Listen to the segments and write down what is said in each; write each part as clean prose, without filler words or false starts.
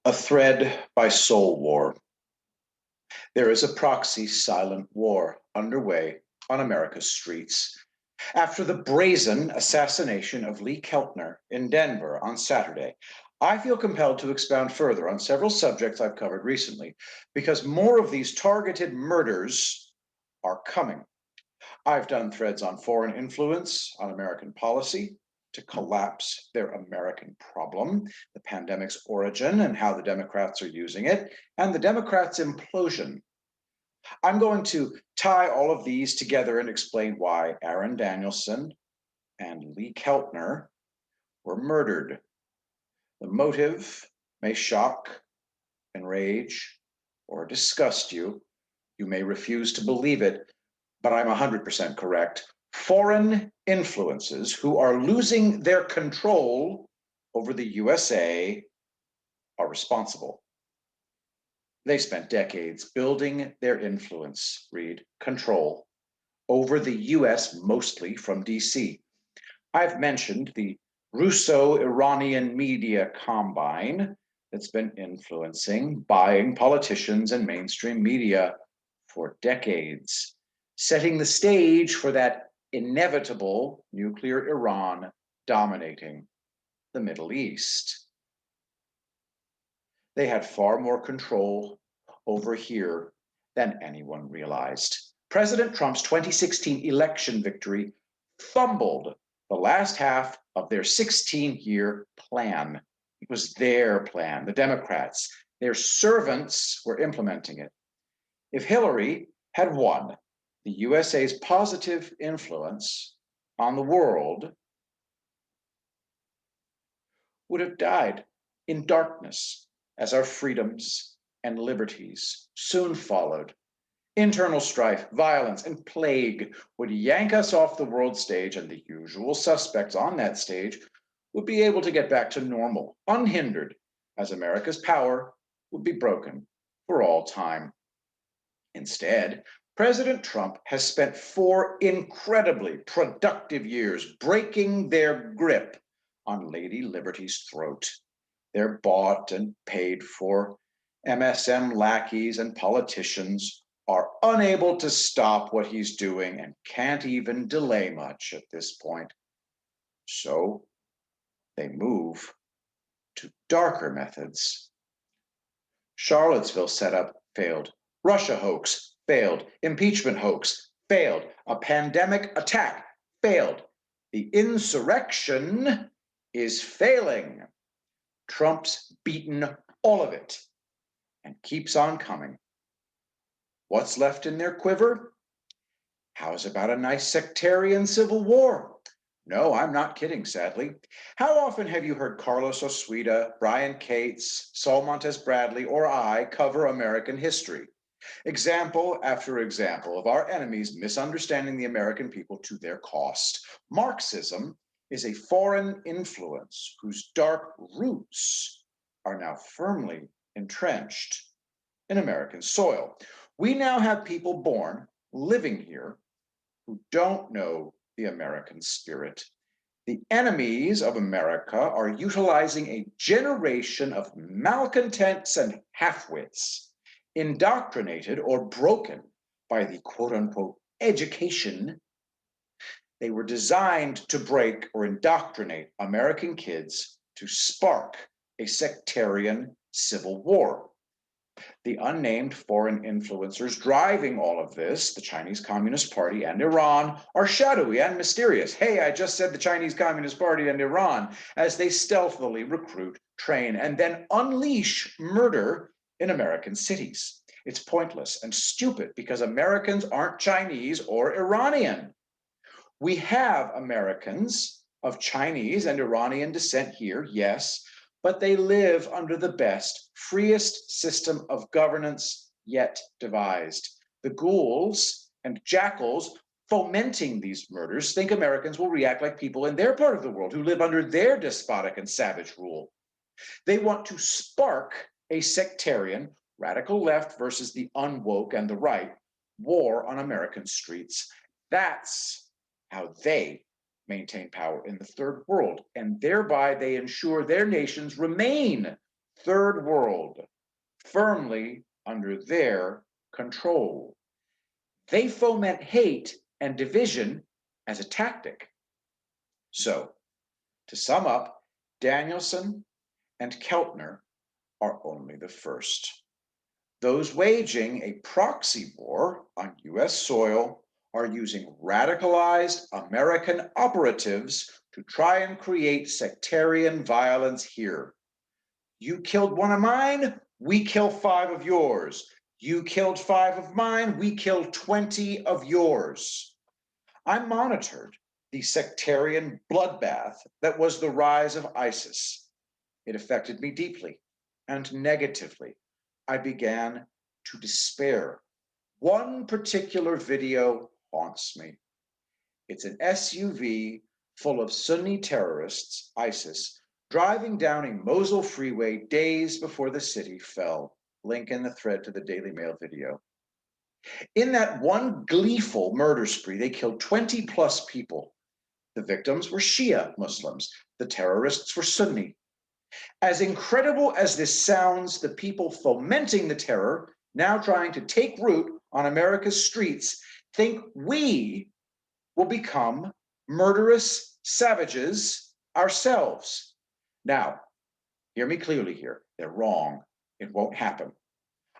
A thread by Soul War. There is a proxy silent war underway on America's streets. After the brazen assassination of Lee Keltner in Denver on Saturday, I feel compelled to expound further on several subjects I've covered recently, because more of these targeted murders are coming. I've done threads on foreign influence on American policy to collapse their American problem, the pandemic's origin and how the Democrats are using it, and the Democrats' implosion. I'm going to tie all of these together and explain why Aaron Danielson and Lee Keltner were murdered. The motive may shock, enrage, or disgust you. You may refuse to believe it, but I'm 100% correct. Foreign influences who are losing their control over the USA are responsible. They spent decades building their influence, read, control, over the US, mostly from DC. I've mentioned the Russo-Iranian media combine that's been influencing, buying politicians and mainstream media for decades, setting the stage for that inevitable nuclear Iran dominating the Middle East. They had far more control over here than anyone realized. President Trump's 2016 election victory fumbled the last half of their 16-year plan. It was their plan, the Democrats. Their servants were implementing it. If Hillary had won, the USA's positive influence on the world would have died in darkness as our freedoms and liberties soon followed. Internal strife, violence, and plague would yank us off the world stage, and the usual suspects on that stage would be able to get back to normal, unhindered, as America's power would be broken for all time. Instead, President Trump has spent 4 incredibly productive years breaking their grip on Lady Liberty's throat. Their bought and paid for MSM lackeys and politicians are unable to stop what he's doing and can't even delay much at this point. So they move to darker methods. Charlottesville setup failed. Russia hoax failed. Impeachment hoax failed. A pandemic attack failed. The insurrection is failing. Trump's beaten all of it and keeps on coming. What's left in their quiver? How's about a nice sectarian civil war? No, I'm not kidding, sadly. How often have you heard Carlos Osuita, Brian Cates, Saul Montez Bradley, or I cover American history? Example after example of our enemies misunderstanding the American people to their cost. Marxism is a foreign influence whose dark roots are now firmly entrenched in American soil. We now have people born, living here, who don't know the American spirit. The enemies of America are utilizing a generation of malcontents and halfwits, indoctrinated or broken by the quote-unquote education. They were designed to break or indoctrinate American kids to spark a sectarian civil war. The unnamed foreign influencers driving all of this, the Chinese Communist Party and Iran, are shadowy and mysterious. Hey, I just said the Chinese Communist Party and Iran, as they stealthily recruit, train, and then unleash murder in American cities. It's pointless and stupid because Americans aren't Chinese or Iranian. We have Americans of Chinese and Iranian descent here, yes, but they live under the best, freest system of governance yet devised. The ghouls and jackals fomenting these murders think Americans will react like people in their part of the world who live under their despotic and savage rule. They want to spark a sectarian, radical left versus the unwoke and the right, war on American streets. That's how they maintain power in the third world, and thereby they ensure their nations remain third world, firmly under their control. They foment hate and division as a tactic. So, to sum up, Danielson and Keltner are only the first. Those waging a proxy war on US soil are using radicalized American operatives to try and create sectarian violence here. You killed one of mine, we kill 5 of yours. You killed 5 of mine, we kill 20 of yours. I monitored the sectarian bloodbath that was the rise of ISIS. It affected me deeply and negatively. I began to despair. One particular video haunts me. It's an SUV full of Sunni terrorists, ISIS, driving down a Mosul freeway days before the city fell. Link in the thread to the Daily Mail video. In that one gleeful murder spree, they killed 20 plus people. The victims were Shia Muslims. The terrorists were Sunni. As incredible as this sounds, the people fomenting the terror, now trying to take root on America's streets, think we will become murderous savages ourselves. Now, hear me clearly here. They're wrong. It won't happen.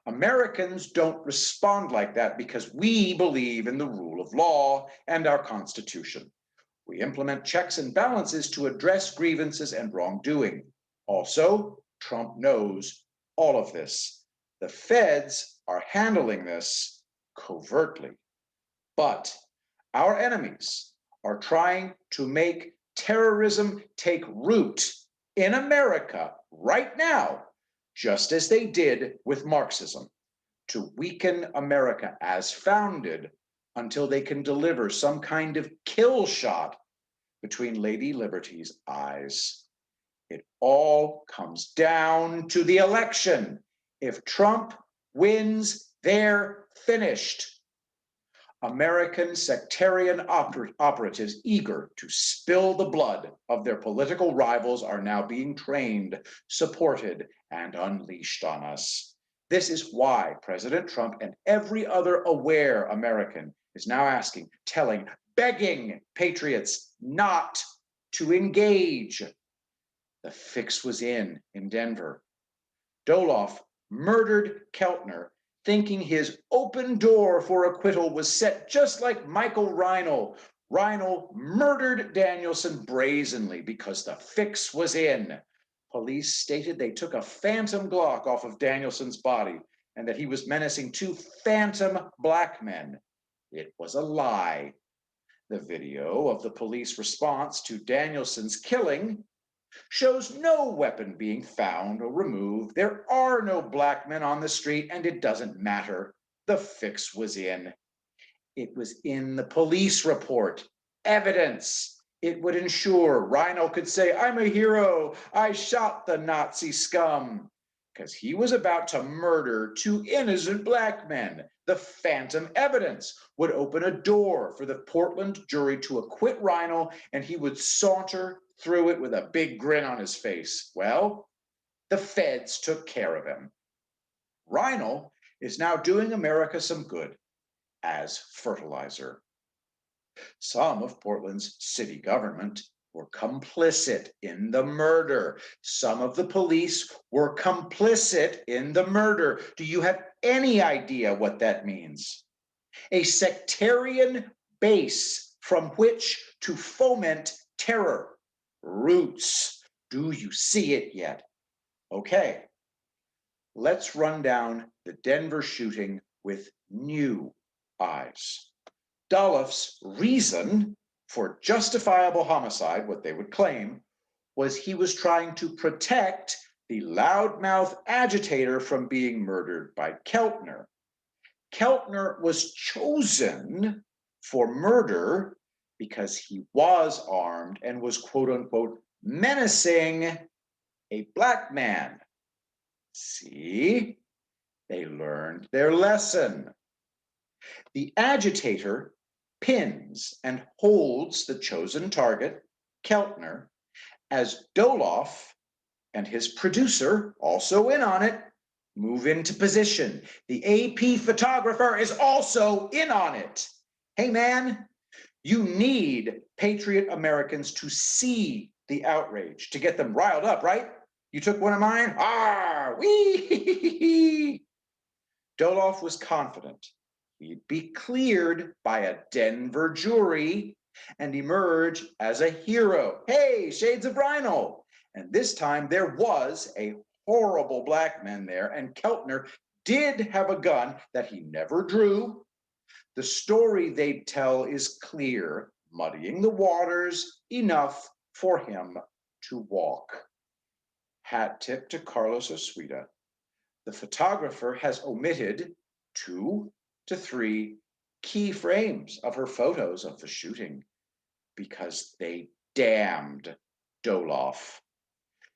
Americans don't respond like that because we believe in the rule of law and our Constitution. We implement checks and balances to address grievances and wrongdoing. Also, Trump knows all of this. The feds are handling this covertly. But our enemies are trying to make terrorism take root in America right now, just as they did with Marxism, to weaken America as founded until they can deliver some kind of kill shot between Lady Liberty's eyes. It all comes down to the election. If Trump wins, they're finished. American sectarian operatives eager to spill the blood of their political rivals are now being trained, supported, and unleashed on us. This is why President Trump and every other aware American is now asking, telling, begging patriots not to engage. The fix was in Denver. Doloff murdered Keltner, thinking his open door for acquittal was set just like Michael Reinl. Reinl murdered Danielson brazenly because the fix was in. Police stated they took a phantom Glock off of Danielson's body and that he was menacing 2 phantom black men. It was a lie. The video of the police response to Danielson's killing shows no weapon being found or removed. There are no black men on the street, and it doesn't matter. The fix was in. It was in the police report. Evidence. It would ensure Rhino could say, I'm a hero. I shot the Nazi scum. Because he was about to murder 2 innocent black men. The phantom evidence would open a door for the Portland jury to acquit Rhino, and he would saunter through it with a big grin on his face. Well, the feds took care of him. Rhino is now doing America some good as fertilizer. Some of Portland's city government were complicit in the murder. Some of the police were complicit in the murder. Do you have any idea what that means? A sectarian base from which to foment terror. Roots. Do you see it yet? Okay, let's run down the Denver shooting with new eyes. Doloff's reason for justifiable homicide, what they would claim, was he was trying to protect the loudmouth agitator from being murdered by Keltner. Keltner was chosen for murder because he was armed and was, quote unquote, menacing a black man. See, they learned their lesson. The agitator pins and holds the chosen target, Keltner, as Doloff and his producer, also in on it, move into position. The AP photographer is also in on it. Hey man, you need patriot Americans to see the outrage, to get them riled up, right? You took one of mine? Ah, wee! Doloff was confident he'd be cleared by a Denver jury and emerge as a hero. Hey, shades of Rhino! And this time there was a horrible black man there, and Keltner did have a gun that he never drew. The story they'd tell is clear, muddying the waters enough for him to walk. Hat tip to Carlos Osuita. The photographer has omitted 2 to 3 key frames of her photos of the shooting because they damned Doloff.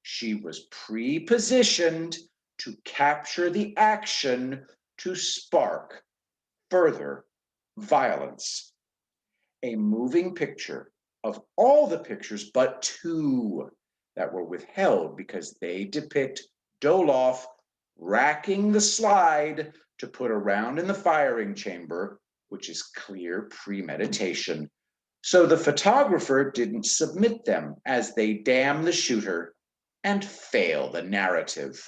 She was pre-positioned to capture the action to spark further violence. A moving picture of all the pictures but 2 that were withheld because they depict Doloff racking the slide to put a round in the firing chamber, which is clear premeditation. So the photographer didn't submit them as they damn the shooter and fail the narrative.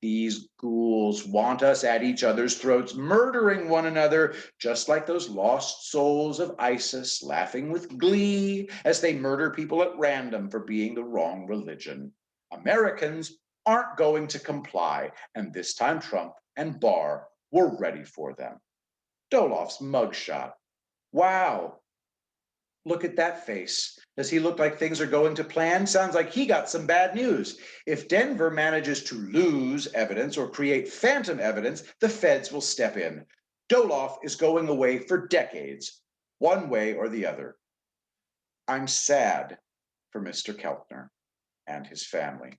These ghouls want us at each other's throats, murdering one another, just like those lost souls of ISIS laughing with glee as they murder people at random for being the wrong religion. Americans aren't going to comply, and this time Trump and Barr were ready for them. Doloff's mugshot. Wow, look at that face. Does he look like things are going to plan? Sounds like he got some bad news. If Denver manages to lose evidence or create phantom evidence, the feds will step in. Doloff is going away for decades, one way or the other. I'm sad for Mr. Keltner and his family.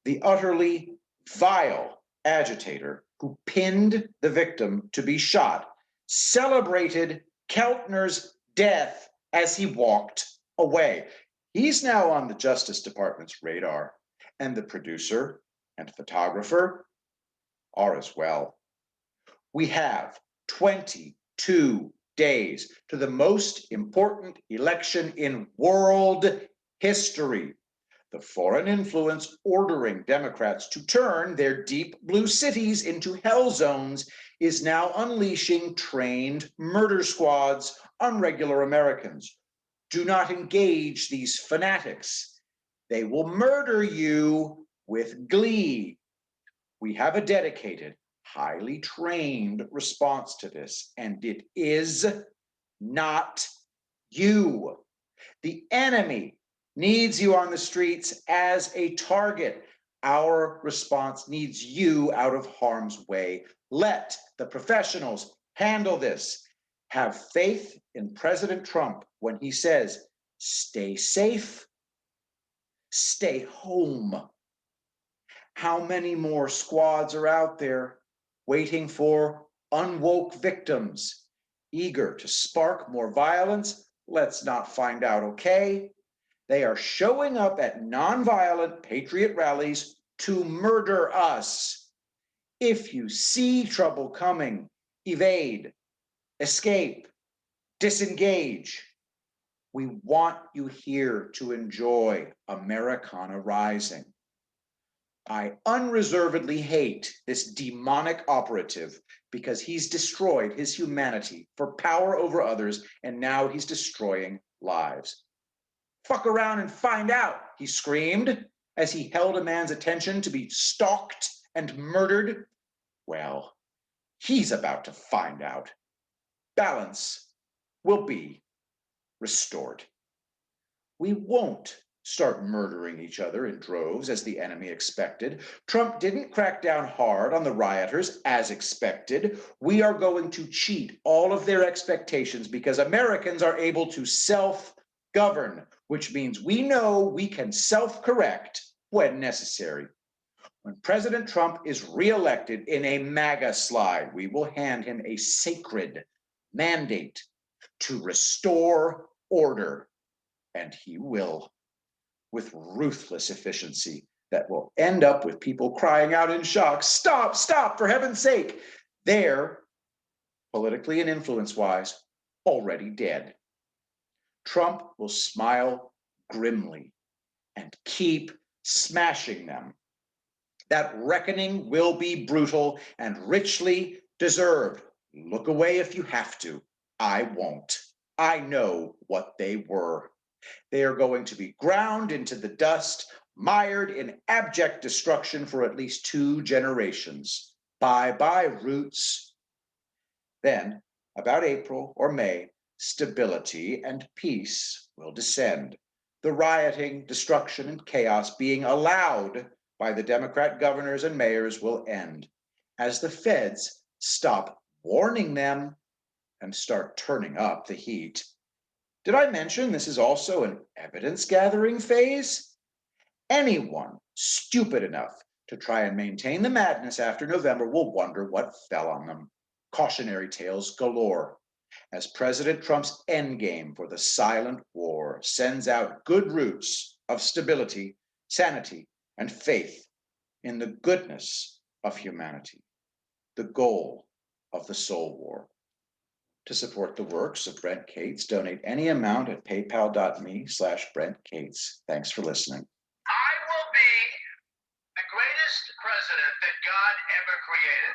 The utterly vile agitator who pinned the victim to be shot celebrated Keltner's death as he walked away. He's now on the Justice Department's radar, and the producer and photographer are as well. We have 22 days to the most important election in world history. The foreign influence ordering Democrats to turn their deep blue cities into hell zones is now unleashing trained murder squads on regular Americans. Do not engage these fanatics. They will murder you with glee. We have a dedicated, highly trained response to this, and it is not you. The enemy needs you on the streets as a target. Our response needs you out of harm's way. Let the professionals handle this. Have faith in President Trump when he says, stay safe, stay home. How many more squads are out there waiting for unwoke victims, eager to spark more violence? Let's not find out, okay? They are showing up at nonviolent patriot rallies to murder us. If you see trouble coming, evade, escape, disengage. We want you here to enjoy Americana Rising. I unreservedly hate this demonic operative because he's destroyed his humanity for power over others, and now he's destroying lives. Fuck around and find out, he screamed as he held a man's attention to be stalked and murdered. Well, he's about to find out. Balance will be restored. We won't start murdering each other in droves as the enemy expected. Trump didn't crack down hard on the rioters as expected. We are going to cheat all of their expectations because Americans are able to self-govern, which means we know we can self-correct when necessary. When President Trump is reelected in a MAGA slide, we will hand him a sacred mandate to restore order, and he will. with ruthless efficiency that will end up with people crying out in shock, "Stop, stop, for heaven's sake!" They're, politically and influence-wise, already dead. Trump will smile grimly and keep smashing them. That reckoning will be brutal and richly deserved. Look away if you have to. I won't. I know what they were. They are going to be ground into the dust, mired in abject destruction for at least 2 generations. Bye-bye, roots. Then, about April or May, stability and peace will descend. The rioting, destruction, and chaos being allowed by the Democrat governors and mayors will end as the feds stop warning them and start turning up the heat. Did I mention this is also an evidence gathering phase? Anyone stupid enough to try and maintain the madness after November will wonder what fell on them. Cautionary tales galore, as President Trump's endgame for the silent war sends out good roots of stability, sanity, and faith in the goodness of humanity, the goal of the soul war. To support the works of Brent Cates, donate any amount at paypal.me/Brent Cates. Thanks for listening. I will be the greatest president that God ever created.